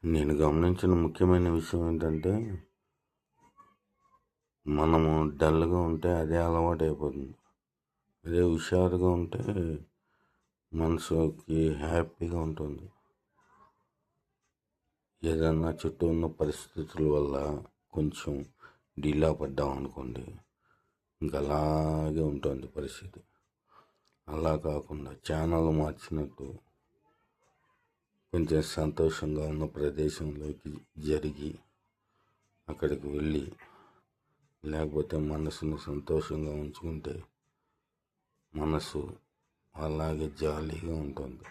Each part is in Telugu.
నేను గమనించిన ముఖ్యమైన విషయం ఏంటంటే, మనము డల్గా ఉంటే అదే అలవాటు అయిపోతుంది. అదే హుషారుగా ఉంటే మనసుకి హ్యాపీగా ఉంటుంది. ఏదన్నా చుట్టూ ఉన్న పరిస్థితుల వల్ల కొంచెం డీలా పడ్డాం అనుకోండి, ఇంకా అలాగే ఉంటుంది పరిస్థితి. అలా కాకుండా ఛానల్ మార్చినట్టు కొంచెం సంతోషంగా ఉన్న ప్రదేశంలోకి జరిగి అక్కడికి వెళ్ళి, లేకపోతే మనసును సంతోషంగా ఉంచుకుంటే మనసు అలాగే జాలీగా ఉంటుంది.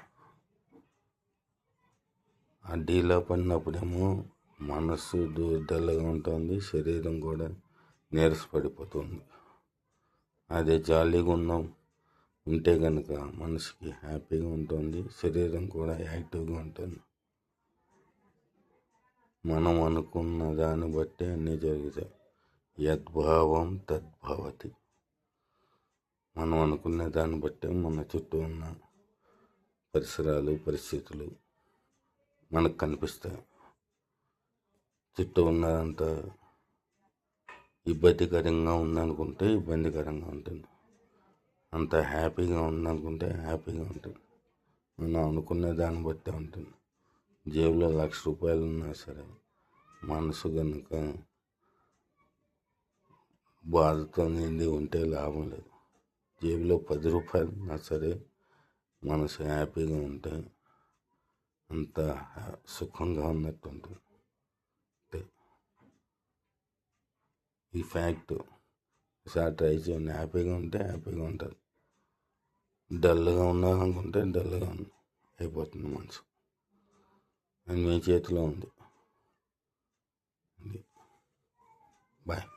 ఆ డీలా పడినప్పుడేమో మనసు దూర్దల్లగా ఉంటుంది, శరీరం కూడా నీరసపడిపోతుంది. అదే జాలీగా ఉంటే కనుక మనసుకి హ్యాపీగా ఉంటుంది, శరీరం కూడా యాక్టివ్గా ఉంటుంది. మనం అనుకున్న దాన్ని బట్టి అన్నీ జరుగుతాయి. యద్భావం తద్భవతి. మనం అనుకునే దాన్ని బట్టి మన చుట్టూ ఉన్న పరిసరాలు, పరిస్థితులు మనకు కనిపిస్తాయి. చుట్టూ ఉన్నదంతా ఇబ్బందికరంగా ఉందనుకుంటే ఇబ్బందికరంగా ఉంటుంది, అంత హ్యాపీగా ఉందనుకుంటే హ్యాపీగా ఉంటుంది. మనం అనుకునే దాన్ని బట్టి ఉంటుంది. జేబులో 1,00,000 రూపాయలు ఉన్నా సరే మనసు కనుక బాధతో నిండి ఉంటే లాభం లేదు. జేబులో 10 రూపాయలు ఉన్నా సరే మనసు హ్యాపీగా ఉంటే అంత సుఖంగా ఉన్నట్టు ఉంటుంది. ఈ ఫ్యాక్ట్ ఒకసారి ట్రై చేయండి. హ్యాపీగా ఉంటే హ్యాపీగా ఉంటుంది. డల్గా ఉన్నారనుకుంటే డల్గా అయిపోతుంది మనసు. అది మీ చేతిలో ఉంది. బాయ్.